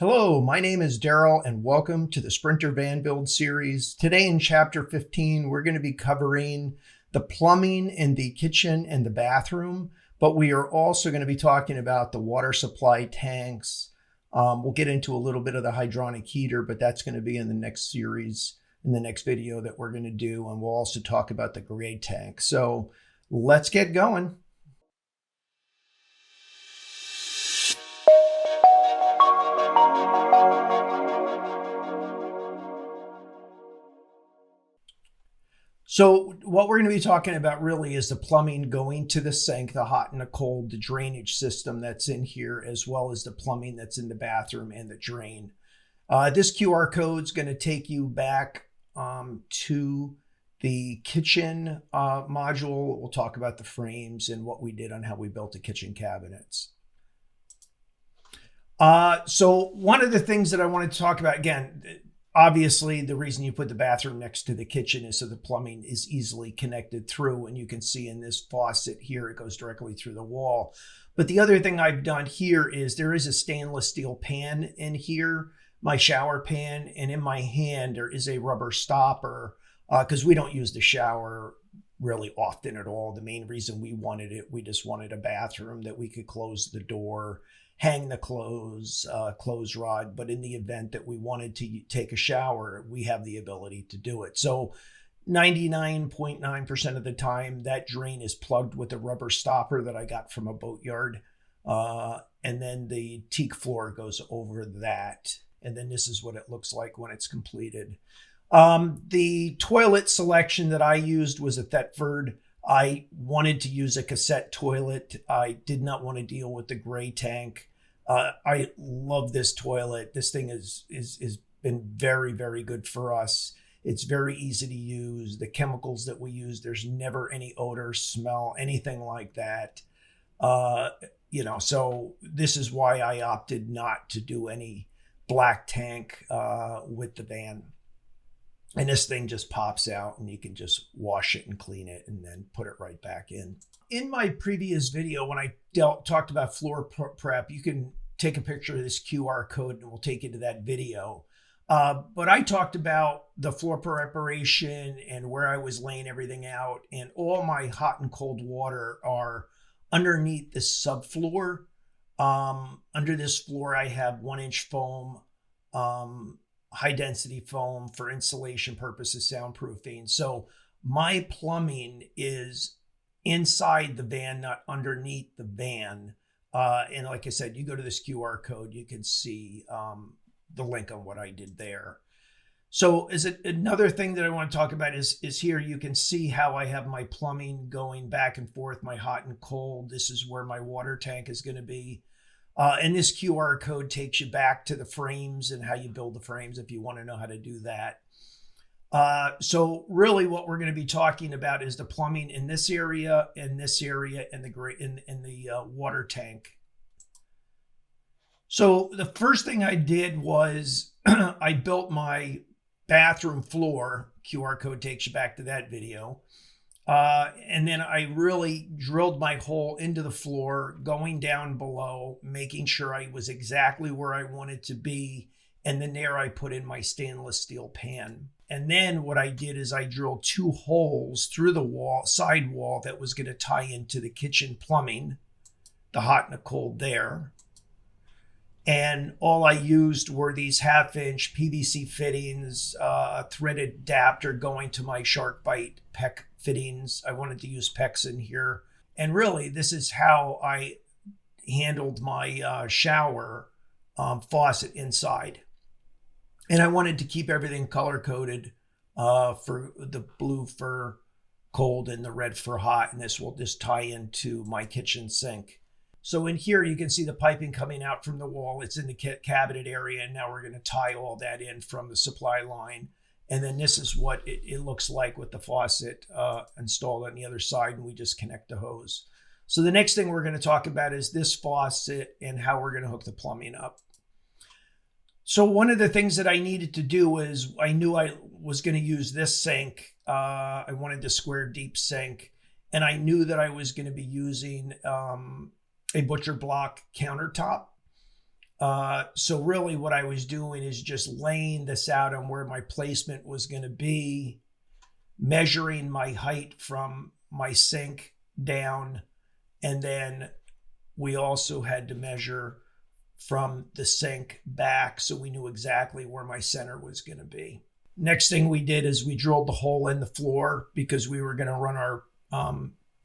Hello, my name is Daryl and welcome to the Sprinter Van Build series. Today in chapter 15, we're going to be covering the plumbing in the kitchen and the bathroom, but we are also going to be talking about the water supply tanks. We'll get into a little bit of the hydronic heater, but that's going to be in the next series, in the next video that we're going to do. And we'll also talk about the gray tank. So let's get going. So what we're going to be talking about really is the plumbing going to the sink, the hot and the cold, the drainage system that's in here, as well as the plumbing that's in the bathroom and the drain. This QR code is going to take you back to the kitchen module. We'll talk about the frames and what we did on how we built the kitchen cabinets. So one of the things that I wanted to talk about, again, obviously, the reason you put the bathroom next to the kitchen is so the plumbing is easily connected through. And you can see in this faucet here, it goes directly through the wall. But the other thing I've done here is there is a stainless steel pan in here, my shower pan. And in my hand, there is a rubber stopper because we don't use the shower really often at all. The main reason we wanted it, we just wanted a bathroom that we could close the door, hang the clothes, clothes rod. But in the event that we wanted to take a shower, we have the ability to do it. So 99.9% of the time, that drain is plugged with a rubber stopper that I got from a boatyard. And then the teak floor goes over that. And then this is what it looks like when it's completed. The toilet selection that I used was a Thetford. I wanted to use a cassette toilet. I did not want to deal with the gray tank. I love this toilet. This thing has been very, very good for us. It's very easy to use. The chemicals that we use, there's never any odor, smell, anything like that. So this is why I opted not to do any black tank with the van. And this thing just pops out and you can just wash it and clean it and then put it right back in. In my previous video, when I talked about floor prep, you can take a picture of this QR code and we'll take you to that video. But I talked about the floor preparation and where I was laying everything out, and all my hot and cold water are underneath the subfloor. Under this floor, I have 1-inch foam, high density foam for insulation purposes, soundproofing. So my plumbing is inside the van, not underneath the van. And like I said, you go to this QR code, you can see the link on what I did there. So another thing that I want to talk about is here you can see how I have my plumbing going back and forth, my hot and cold. This is where my water tank is going to be. And this QR code takes you back to the frames and how you build the frames if you want to know how to do that. So really what we're going to be talking about is the plumbing in this area, and the water tank. So the first thing I did was I built my bathroom floor. QR code takes you back to that video. And then I really drilled my hole into the floor, going down below, making sure I was exactly where I wanted to be. And then there I put in my stainless steel pan. And then what I did is I drilled 2 holes through the side wall that was going to tie into the kitchen plumbing, the hot and the cold there. And all I used were these 1/2-inch PVC fittings, a threaded adapter going to my SharkBite PEX fittings. I wanted to use PEX in here. And really, this is how I handled my shower faucet inside. And I wanted to keep everything color-coded for the blue for cold and the red for hot. And this will just tie into my kitchen sink. So in here, you can see the piping coming out from the wall. It's in the cabinet area. And now we're going to tie all that in from the supply line. And then this is what it looks like with the faucet installed on the other side. And we just connect the hose. So the next thing we're going to talk about is this faucet and how we're going to hook the plumbing up. So one of the things that I needed to do is I knew I was going to use this sink. I wanted the square deep sink. And I knew that I was going to be using a butcher block countertop. So really what I was doing is just laying this out on where my placement was going to be, measuring my height from my sink down, and then we also had to measure from the sink back so we knew exactly where my center was going to be. Next thing we did is we drilled the hole in the floor because we were going to run our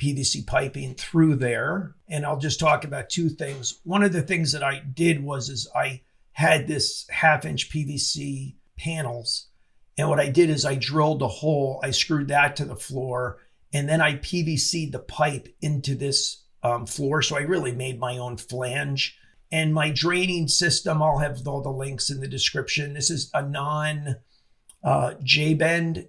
PVC piping through there. And I'll just talk about two things. One of the things that I did was I had this 1/2-inch PVC panels. And what I did is I drilled a hole, I screwed that to the floor, and then I PVC'd the pipe into this floor. So I really made my own flange. And my draining system, I'll have all the links in the description. This is a non-J-bend,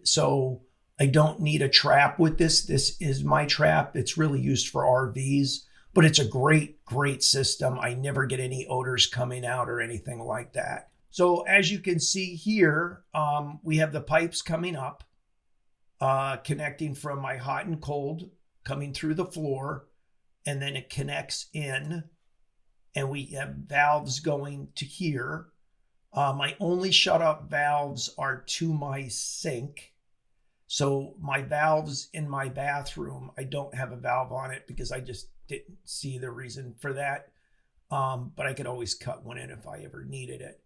so I don't need a trap with this. This is my trap. It's really used for RVs, but it's a great, great system. I never get any odors coming out or anything like that. So as you can see here, we have the pipes coming up, connecting from my hot and cold, coming through the floor, and then it connects in, and we have valves going to here. My only shut-off valves are to my sink. So my valves in my bathroom, I don't have a valve on it because I just didn't see the reason for that. But I could always cut one in if I ever needed it.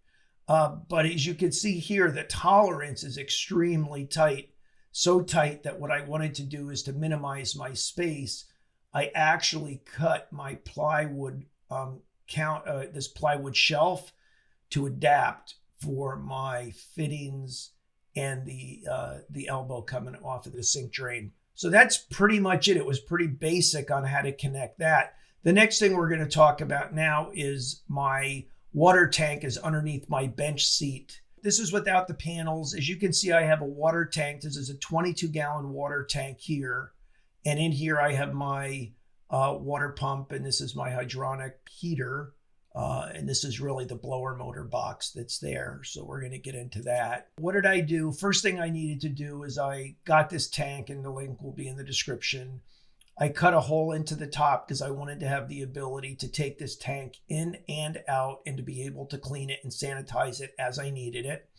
But as you can see here, the tolerance is extremely tight. So tight that what I wanted to do is to minimize my space. I actually cut my plywood this plywood shelf to adapt for my fittings and the elbow coming off of the sink drain. So that's pretty much it. It was pretty basic on how to connect that. The next thing we're going to talk about now is my water tank is underneath my bench seat. This is without the panels. As you can see, I have a water tank. This is a 22-gallon water tank here. And in here, I have my water pump, and this is my hydronic heater. And this is really the blower motor box that's there. So we're going to get into that. What did I do? First thing I needed to do is I got this tank, and the link will be in the description. I cut a hole into the top because I wanted to have the ability to take this tank in and out and to be able to clean it and sanitize it as I needed it.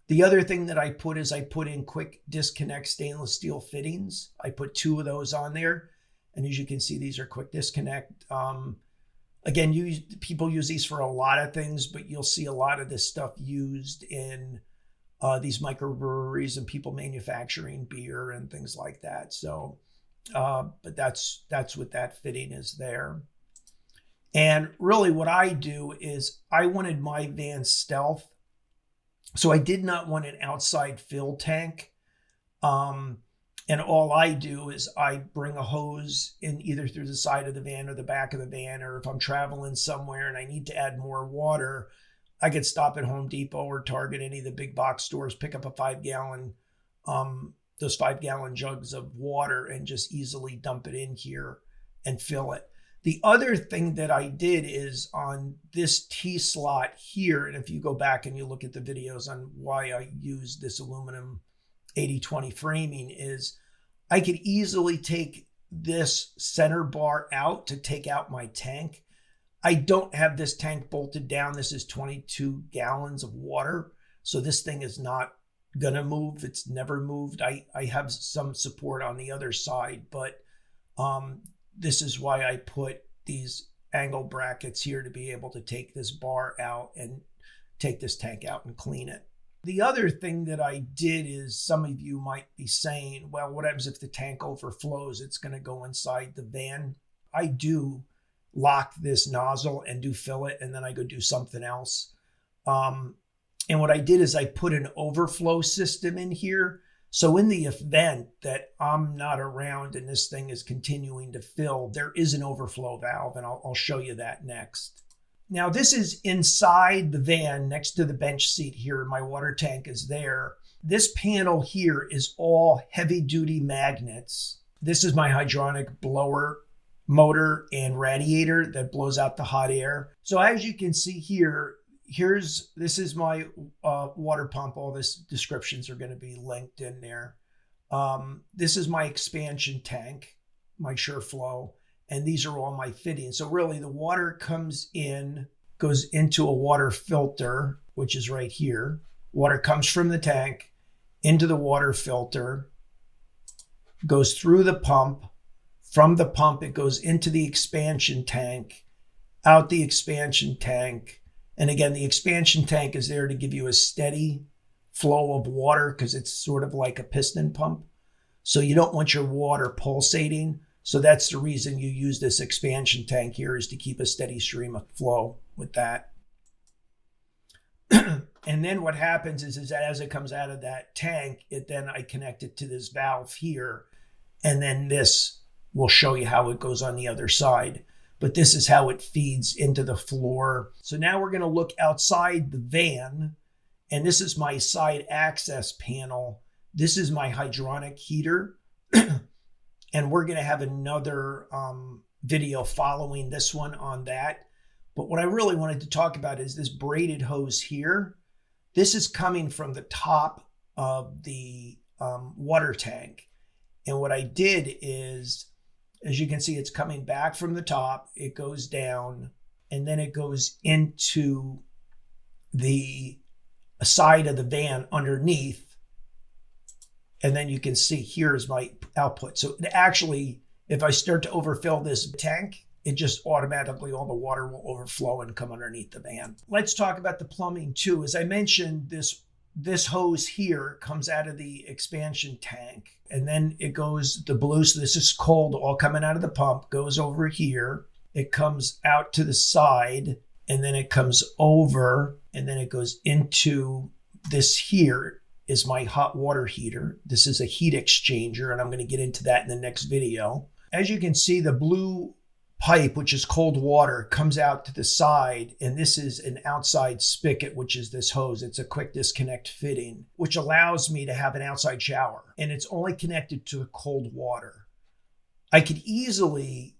The other thing that I put is I put in quick disconnect stainless steel fittings. I put 2 of those on there. And as you can see, these are quick disconnect. Again, people use these for a lot of things, but you'll see a lot of this stuff used in these microbreweries and people manufacturing beer and things like that. So, but that's what that fitting is there. And really what I do is I wanted my van stealth. So I did not want an outside fill tank. And all I do is I bring a hose in either through the side of the van or the back of the van, or if I'm traveling somewhere and I need to add more water, I could stop at Home Depot or Target, any of the big box stores, pick up a 5-gallon, those 5-gallon jugs of water and just easily dump it in here and fill it. The other thing that I did is on this T-slot here, and if you go back and you look at the videos on why I use this aluminum 80/20 framing, is I could easily take this center bar out to take out my tank. I don't have this tank bolted down. This is 22 gallons of water. So this thing is not going to move. It's never moved. I have some support on the other side, but this is why I put these angle brackets here to be able to take this bar out and take this tank out and clean it. The other thing that I did is, some of you might be saying, well, what happens if the tank overflows? It's going to go inside the van. I do lock this nozzle and do fill it, and then I go do something else. And what I did is I put an overflow system in here. So in the event that I'm not around and this thing is continuing to fill, there is an overflow valve, and I'll show you that next. Now, this is inside the van next to the bench seat here. My water tank is there. This panel here is all heavy-duty magnets. This is my hydronic blower motor and radiator that blows out the hot air. So as you can see here, this is my water pump. All this descriptions are going to be linked in there. This is my expansion tank, my SureFlow. And these are all my fittings. So really the water comes in goes into a water filter, which is right here. Water comes from the tank into the water filter, goes through the pump. From the pump, it goes into the expansion tank, out the expansion tank. And again, the expansion tank is there to give you a steady flow of water because it's sort of like a piston pump. So you don't want your water pulsating. So that's the reason you use this expansion tank here, is to keep a steady stream of flow with that. And then what happens is that as it comes out of that tank, then I connect it to this valve here. And then this will show you how it goes on the other side. But this is how it feeds into the floor. So now we're going to look outside the van. And this is my side access panel. This is my hydronic heater. And we're going to have another video following this one on that. But what I really wanted to talk about is this braided hose here. This is coming from the top of the water tank. And what I did is, as you can see, it's coming back from the top. It goes down, and then it goes into the side of the van underneath. And then you can see here's my output. So actually, if I start to overfill this tank, it just automatically, all the water will overflow and come underneath the van. Let's talk about the plumbing too. As I mentioned, this hose here comes out of the expansion tank, and then it goes the blue. So this is cold, all coming out of the pump, goes over here. It comes out to the side, and then it comes over, and then it goes into this here is my hot water heater. This is a heat exchanger, and I'm going to get into that in the next video. As you can see, the blue pipe, which is cold water, comes out to the side, and this is an outside spigot, which is this hose. It's a quick disconnect fitting, which allows me to have an outside shower, and it's only connected to the cold water. I could easily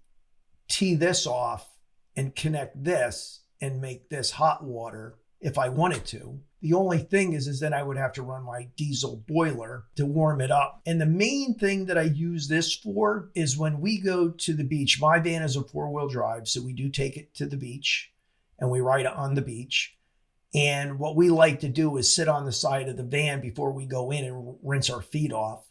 tee this off and connect this and make this hot water if I wanted to. The only thing is then I would have to run my diesel boiler to warm it up. And the main thing that I use this for is when we go to the beach. My van is a 4-wheel drive, so we do take it to the beach and we ride it on the beach. And what we like to do is sit on the side of the van before we go in and rinse our feet off.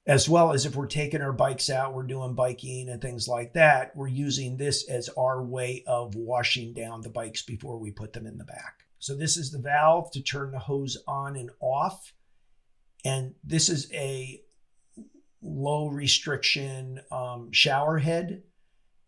As well as if we're taking our bikes out, we're doing biking and things like that, we're using this as our way of washing down the bikes before we put them in the back. So this is the valve to turn the hose on and off. And this is a low restriction shower head.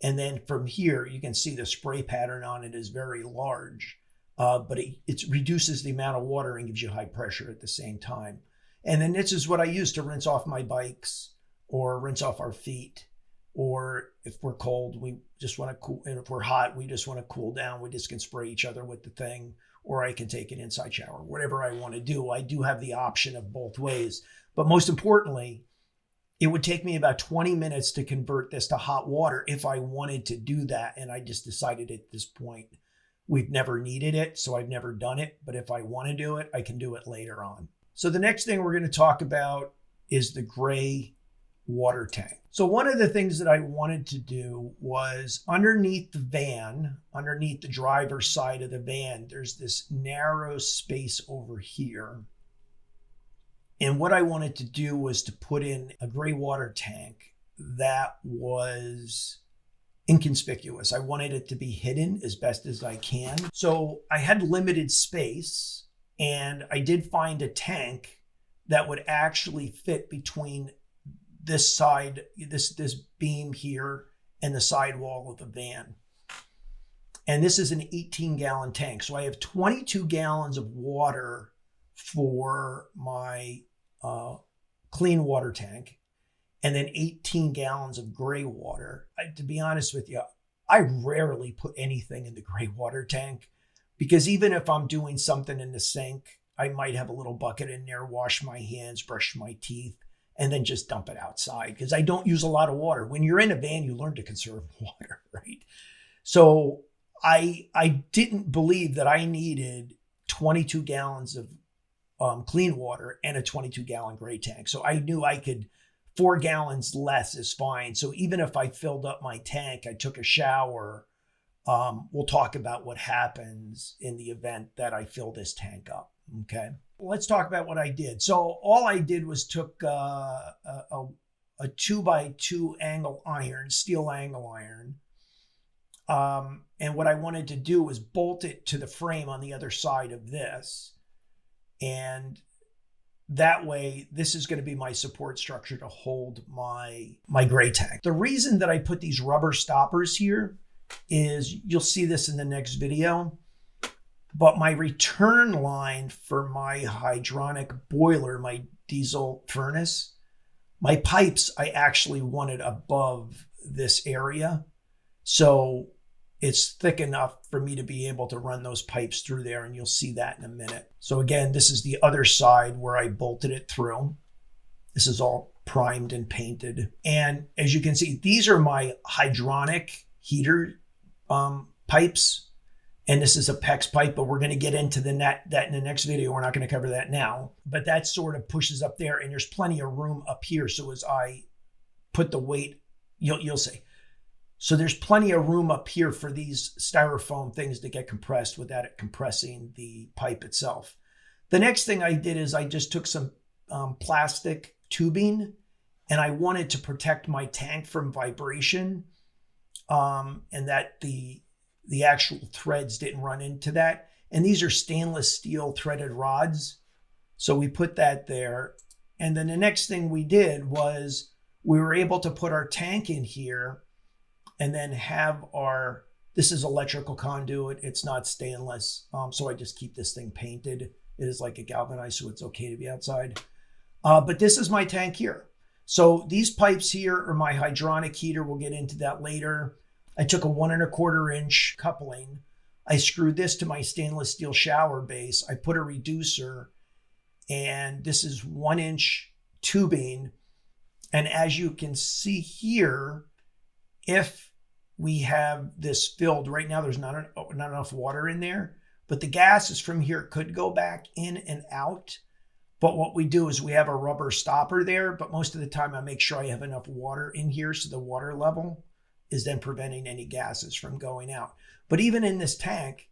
And then from here, you can see the spray pattern on it is very large, but it reduces the amount of water and gives you high pressure at the same time. And then this is what I use to rinse off my bikes or rinse off our feet. Or if we're cold, we just want to cool. And if we're hot, we just want to cool down. We just can spray each other with the thing, or I can take an inside shower, whatever I want to do. I do have the option of both ways. But most importantly, it would take me about 20 minutes to convert this to hot water if I wanted to do that. And I just decided at this point, we've never needed it, so I've never done it. But if I want to do it, I can do it later on. So the next thing we're going to talk about is the gray water tank. So one of the things that I wanted to do was underneath the van, underneath the driver's side of the van, there's this narrow space over here. And what I wanted to do was to put in a gray water tank that was inconspicuous. I wanted it to be hidden as best as I can. So I had limited space, and I did find a tank that would actually fit between this side, this beam here, and the sidewall of the van. And this is an 18-gallon tank. So I have 22 gallons of water for my clean water tank, and then 18 gallons of gray water. To be honest with you, I rarely put anything in the gray water tank, because even if I'm doing something in the sink, I might have a little bucket in there, wash my hands, brush my teeth, and then just dump it outside, because I don't use a lot of water. When you're in a van, you learn to conserve water, right? So I didn't believe that I needed 22 gallons of clean water and a 22-gallon gray tank. So I knew I could, 4 gallons less is fine. So even if I filled up my tank, I took a shower, we'll talk about what happens in the event that I fill this tank up. Okay. Let's talk about what I did. So all I did was took a 2x2 angle iron, steel angle iron. And what I wanted to do was bolt it to the frame on the other side of this. And that way, this is going to be my support structure to hold my gray tank. The reason that I put these rubber stoppers here is, you'll see this in the next video, but my return line for my hydronic boiler, my diesel furnace, my pipes, I actually wanted above this area. So it's thick enough for me to be able to run those pipes through there, and you'll see that in a minute. So again, this is the other side where I bolted it through. This is all primed and painted. And as you can see, these are my hydronic heater pipes. And this is a PEX pipe, but we're going to get into that in the next video. We're not going to cover that now. But that sort of pushes up there, and there's plenty of room up here. So as I put the weight, you'll see. So there's plenty of room up here for these styrofoam things to get compressed without it compressing the pipe itself. The next thing I did is I just took some plastic tubing, and I wanted to protect my tank from vibration, and that the actual threads didn't run into that. And these are stainless steel threaded rods. So we put that there. And then the next thing we did was we were able to put our tank in here and then have this is electrical conduit. It's not stainless. So I just keep this thing painted. It is like a galvanized, so it's okay to be outside. But this is my tank here. So these pipes here are my hydronic heater. We'll get into that later. I took a 1 1/4 inch coupling. I screwed this to my stainless steel shower base. I put a reducer, and this is 1 inch tubing. And as you can see here, if we have this filled, right now there's not enough water in there, but the gases from here could go back in and out. But what we do is we have a rubber stopper there, but most of the time I make sure I have enough water in here so the water level is then preventing any gases from going out. But even in this tank,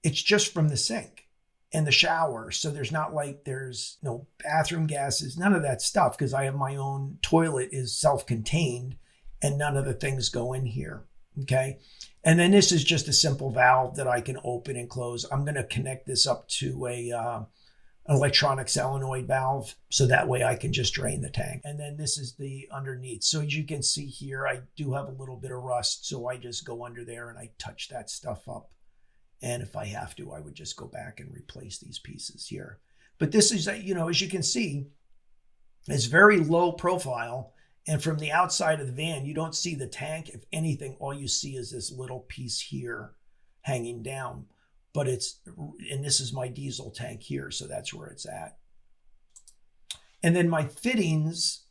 it's just from the sink and the shower. So there's not like there's no bathroom gases, none of that stuff, because I have my own toilet is self-contained and none of the things go in here, okay? And then this is just a simple valve that I can open and close. I'm gonna connect this up to an electronic solenoid valve, so that way I can just drain the tank. And then this is the underneath. So as you can see here, I do have a little bit of rust, so I just go under there and I touch that stuff up. And if I have to, I would just go back and replace these pieces here. But this is, as you can see, it's very low profile. And from the outside of the van, you don't see the tank. If anything, all you see is this little piece here hanging down. But and this is my diesel tank here, so that's where it's at. And then my fittings,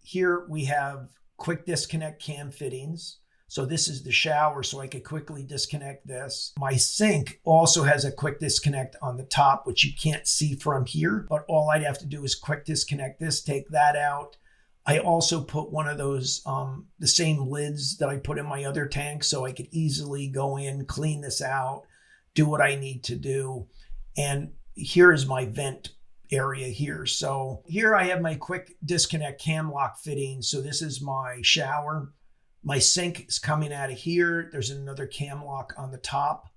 here we have quick disconnect cam fittings. So this is the shower, so I could quickly disconnect this. My sink also has a quick disconnect on the top, which you can't see from here, but all I'd have to do is quick disconnect this, take that out. I also put one of those, the same lids that I put in my other tank, so I could easily go in, clean this out, do what I need to do. And here is my vent area here. So here I have my quick disconnect cam lock fitting. So this is my shower. My sink is coming out of here. There's another cam lock on the top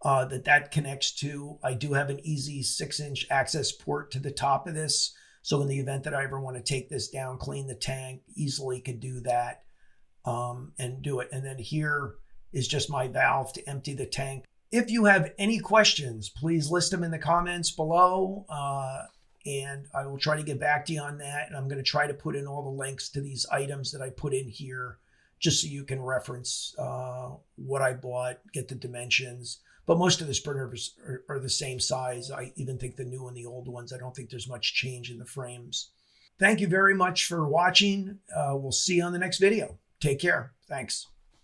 that connects to. I do have an easy 6-inch access port to the top of this. So in the event that I ever want to take this down, clean the tank, easily could do that and do it. And then here is just my valve to empty the tank. If you have any questions, please list them in the comments below, and I will try to get back to you on that. And I'm going to try to put in all the links to these items that I put in here, just so you can reference what I bought, get the dimensions. But most of the burners are the same size. I even think the new and the old ones, I don't think there's much change in the frames. Thank you very much for watching. We'll see you on the next video. Take care. Thanks.